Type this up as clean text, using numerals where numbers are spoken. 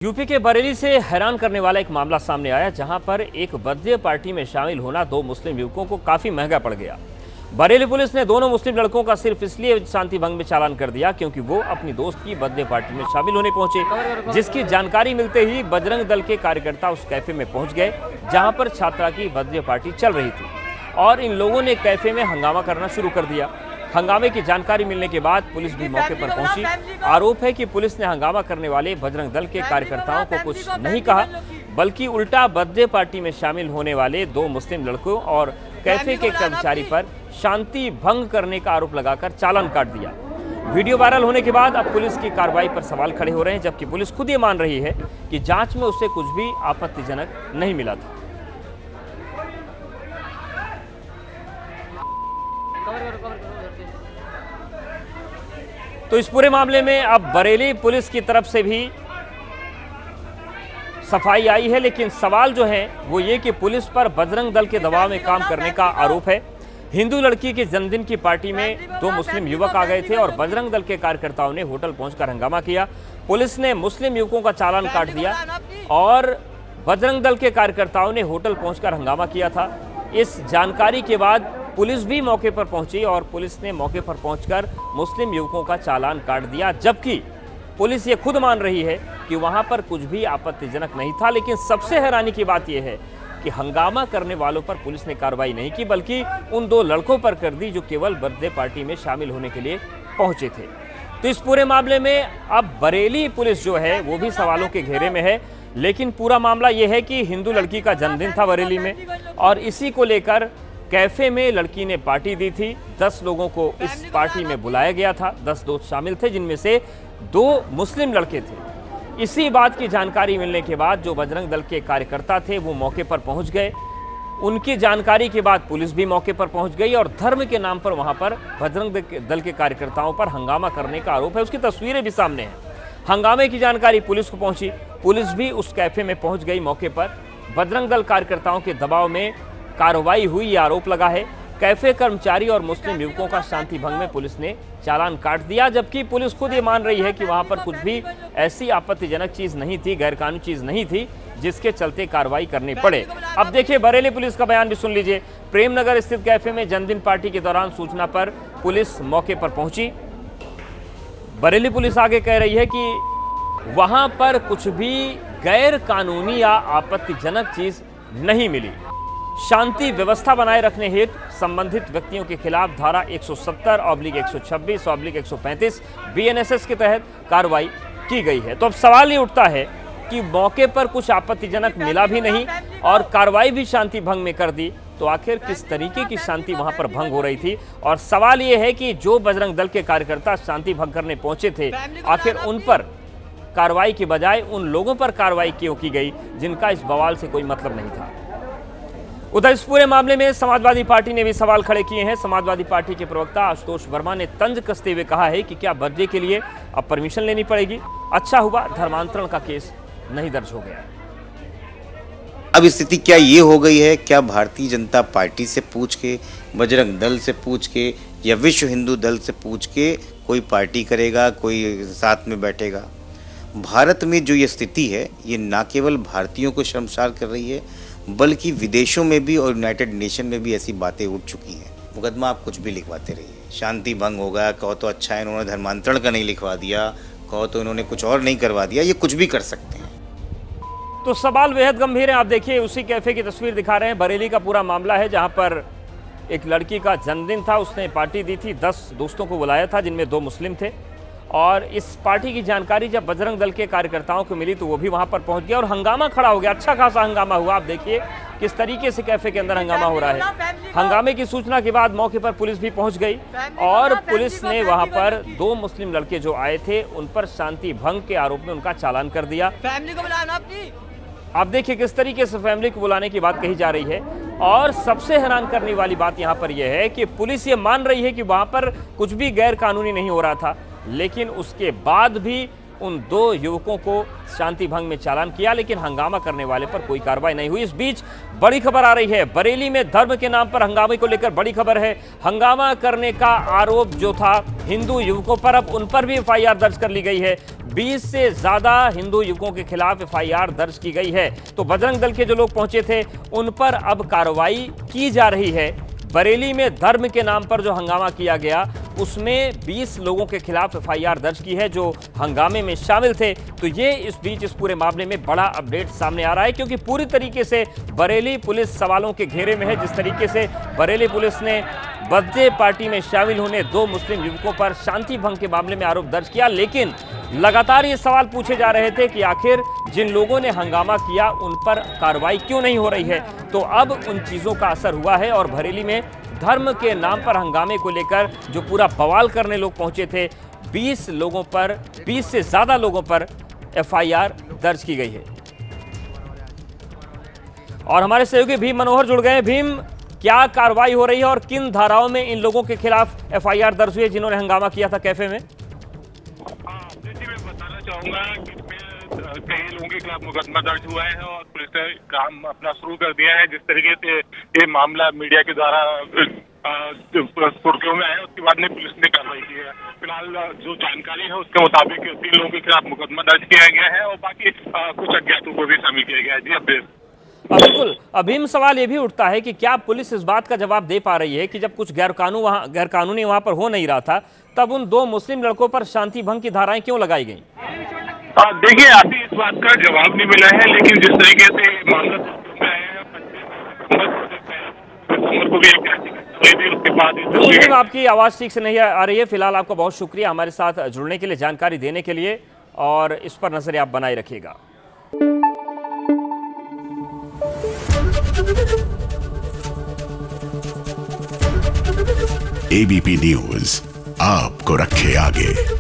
UP के बरेली से हैरान करने वाला एक मामला सामने आया, जहां पर एक बर्थडे पार्टी में शामिल होना दो मुस्लिम युवकों को काफी महंगा पड़ गया। बरेली पुलिस ने दोनों मुस्लिम लड़कों का सिर्फ इसलिए शांति भंग में चालान कर दिया क्योंकि वो अपनी दोस्त की बर्थडे पार्टी में शामिल होने पहुंचे, जिसकी जानकारी मिलते ही बजरंग दल के कार्यकर्ता उस कैफे में पहुंच गए जहां पर छात्रा की बर्थडे पार्टी चल रही थी और इन लोगों ने कैफे में हंगामा करना शुरू कर दिया। हंगामे की जानकारी मिलने के बाद पुलिस भी मौके पर पहुंची। आरोप है कि पुलिस ने हंगामा करने वाले बजरंग दल के कार्यकर्ताओं को कुछ नहीं कहा, बल्कि उल्टा बर्थडे पार्टी में शामिल होने वाले दो मुस्लिम लड़कों और कैफे के कर्मचारी पर शांति भंग करने का आरोप लगाकर चालान काट दिया। वीडियो वायरल होने के बाद अब पुलिस की कार्रवाई पर सवाल खड़े हो रहे हैं, जबकि पुलिस खुद ये मान रही है कि जांच में उसे कुछ भी आपत्तिजनक नहीं मिला था। तो इस पूरे मामले में अब बरेली पुलिस की तरफ से भी सफाई आई है, लेकिन सवाल जो है वो ये कि पुलिस पर बजरंग दल के दबाव में काम करने का आरोप है। हिंदू लड़की के जन्मदिन की पार्टी में दो मुस्लिम युवक आ गए थे और बजरंग दल के कार्यकर्ताओं ने होटल पहुंचकर हंगामा किया। पुलिस ने मुस्लिम युवकों का चालान काट दिया और बजरंग दल के कार्यकर्ताओं ने होटल पहुंचकर हंगामा किया था। इस जानकारी के बाद पुलिस भी मौके पर पहुंची और पुलिस ने मौके पर पहुंचकर मुस्लिम युवकों का चालान काट दिया, जबकि पुलिस ये खुद मान रही है कि वहां पर कुछ भी आपत्तिजनक नहीं था। लेकिन सबसे हैरानी की बात यह है कि हंगामा करने वालों पर पुलिस ने कार्रवाई नहीं की, बल्कि उन दो लड़कों पर कर दी जो केवल बर्थडे पार्टी में शामिल होने के लिए पहुंचे थे। तो इस पूरे मामले में अब बरेली पुलिस जो है वो भी सवालों के घेरे में है। लेकिन पूरा मामला यह है कि हिंदू लड़की का जन्मदिन था बरेली में और इसी को लेकर कैफे में लड़की ने पार्टी दी थी। 10 लोगों को इस पार्टी में बुलाया गया था। 10 दोस्त शामिल थे, जिनमें से 2 मुस्लिम लड़के थे। इसी बात की जानकारी मिलने के बाद जो बजरंग दल के कार्यकर्ता थे वो मौके पर पहुंच गए। उनकी जानकारी के बाद पुलिस भी मौके पर पहुंच गई और धर्म के नाम पर वहां पर बजरंग दल के कार्यकर्ताओं पर हंगामा करने का आरोप है। उसकी तस्वीरें भी सामने हैं। हंगामे की जानकारी पुलिस को पहुंची, पुलिस भी उस कैफे में पहुंच गई मौके पर। बजरंग दल कार्यकर्ताओं के दबाव में कार्रवाई हुई, ये आरोप लगा है। कैफे कर्मचारी और मुस्लिम युवकों का शांति भंग में पुलिस ने चालान काट दिया, जबकि पुलिस खुद ये मान रही है कि वहां पर कुछ भी ऐसी आपत्तिजनक चीज नहीं थी, गैरकानूनी चीज नहीं थी जिसके चलते कार्रवाई करनी पड़े। अब देखिए बरेली पुलिस का बयान भी सुन लीजिए। प्रेमनगर स्थित कैफे में जन्मदिन पार्टी के दौरान सूचना पर पुलिस मौके पर पहुंची। बरेली पुलिस आगे कह रही है कि वहां पर कुछ भी गैर कानूनी या आपत्तिजनक चीज नहीं मिली। शांति व्यवस्था बनाए रखने हेतु संबंधित व्यक्तियों के खिलाफ धारा 170/126/135 बीएनएसएस के तहत कार्रवाई की गई है। तो अब सवाल ये उठता है कि मौके पर कुछ आपत्तिजनक मिला भी नहीं और कार्रवाई भी शांति भंग में कर दी, तो आखिर किस तरीके की शांति वहां पर भंग हो रही थी? और सवाल ये है कि जो बजरंग दल के कार्यकर्ता शांति भंग करने पहुंचे थे, आखिर उन पर कार्रवाई के बजाय उन लोगों पर कार्रवाई क्यों की गई जिनका इस बवाल से कोई मतलब नहीं था? उधर इस पूरे मामले में समाजवादी पार्टी ने भी सवाल खड़े किए हैं। समाजवादी पार्टी के प्रवक्ता आशुतोष वर्मा ने तंज कसते हुए कहा है कि क्या बर्थडे के लिए अब परमिशन लेनी पड़ेगी? अच्छा हुआ धर्मांतरण का केस नहीं दर्ज हो गया। अब स्थिति क्या ये हो गई है, क्या भारतीय जनता पार्टी से पूछ के, बजरंग दल से पूछ के या विश्व हिंदू दल से पूछ के कोई पार्टी करेगा, कोई साथ में बैठेगा? भारत में जो ये स्थिति है ये ना केवल भारतीयों को शर्मसार कर रही है, बल्कि विदेशों में भी और यूनाइटेड नेशन में भी ऐसी बातें उठ चुकी हैं। मुकदमा आप कुछ भी लिखवाते रहिए, शांति भंग होगा, कहो तो अच्छा है इन्होंने धर्मांतरण का नहीं लिखवा दिया, कहो तो इन्होंने कुछ और नहीं करवा दिया, ये कुछ भी कर सकते हैं। तो सवाल बेहद गंभीर है। आप देखिए उसी कैफे की तस्वीर दिखा रहे हैं। बरेली का पूरा मामला है, जहां पर एक लड़की का जन्मदिन था, उसने पार्टी दी थी। 10 दोस्तों को बुलाया था, जिनमें 2 मुस्लिम थे। और इस पार्टी की जानकारी जब बजरंग दल के कार्यकर्ताओं को मिली तो वो भी वहां पर पहुंच गया और हंगामा खड़ा हो गया। अच्छा खासा हंगामा हुआ। आप देखिए किस तरीके से कैफे के अंदर हंगामा हो रहा है। हंगामे की सूचना के बाद मौके पर पुलिस भी पहुंच गई और पुलिस ने वहां पर 2 मुस्लिम लड़के जो आए थे उन पर शांति भंग के आरोप में उनका चालान कर दिया। फैमिली को बुलाना अपनी। आप देखिए किस तरीके से फैमिली को बुलाने की बात कही जा रही है। और सबसे हैरान करने वाली बात यहाँ पर यह है कि पुलिस ये मान रही है कि वहां पर कुछ भी गैर कानूनी नहीं हो रहा था, लेकिन उसके बाद भी उन 2 युवकों को शांति भंग में चालान किया, लेकिन हंगामा करने वाले पर कोई कार्रवाई नहीं हुई। इस बीच बड़ी खबर आ रही है, बरेली में धर्म के नाम पर हंगामे को लेकर बड़ी खबर है। हंगामा करने का आरोप जो था हिंदू युवकों पर, अब उन पर भी एफआईआर दर्ज कर ली गई है। 20 से ज्यादा हिंदू युवकों के खिलाफ एफआईआर दर्ज की गई है। तो बजरंग दल के जो लोग पहुंचे थे उन पर अब कार्रवाई की जा रही है। बरेली में धर्म के नाम पर जो हंगामा किया गया उसमें 20 लोगों के खिलाफ एफआईआर दर्ज की है जो हंगामे में शामिल थे। तो ये इस बीच इस पूरे मामले में बड़ा अपडेट सामने आ रहा है, क्योंकि पूरी तरीके से बरेली पुलिस सवालों के घेरे में है। जिस तरीके से बरेली पुलिस ने बर्थडे पार्टी में शामिल होने 2 मुस्लिम युवकों पर शांति भंग के मामले में आरोप दर्ज किया, लेकिन लगातार ये सवाल पूछे जा रहे थे कि आखिर जिन लोगों ने हंगामा किया उन पर कार्रवाई क्यों नहीं हो रही है। तो अब उन चीज़ों का असर हुआ है और बरेली में धर्म के नाम पर हंगामे को लेकर जो पूरा बवाल करने लोग पहुंचे थे, 20 लोगों पर, 20 से ज़्यादा लोगों पर एफआईआर दर्ज की गई है। और हमारे सहयोगी भीम मनोहर जुड़ गए हैं। भीम, क्या कार्रवाई हो रही है और किन धाराओं में इन लोगों के खिलाफ एफआईआर दर्ज हुई है जिन्होंने हंगामा किया था कैफे में? मैं बताना चाहूंगा कि कई लोगों के खिलाफ मुकदमा दर्ज हुआ है और पुलिस ने काम अपना शुरू कर दिया है। जिस तरीके से ये मामला मीडिया के द्वारा सुर्खियों में आया, उसके बाद में पुलिस ने कार्रवाई की है। फिलहाल जो जानकारी है उसके मुताबिक 3 लोगों के खिलाफ मुकदमा दर्ज किया गया है और बाकी कुछ अज्ञातों को भी शामिल किया गया है। जी अब बिल्कुल। अभीम, सवाल ये भी उठता है कि क्या पुलिस इस बात का जवाब दे पा रही है कि जब कुछ गैरकानूनी वहां पर हो नहीं रहा था, तब उन 2 मुस्लिम लड़कों पर शांति भंग की धाराएं क्यों लगाई गई? देखिए, अभी इस बात का जवाब नहीं मिला है, लेकिन जिस तरीके से मामला बिल्कुल, आपकी आवाज ठीक से नहीं आ रही है। फिलहाल आपका बहुत शुक्रिया हमारे साथ जुड़ने के लिए, जानकारी देने के लिए, और इस पर नजर आप बनाए रखिएगा। एबीपी न्यूज आपको रखे आगे।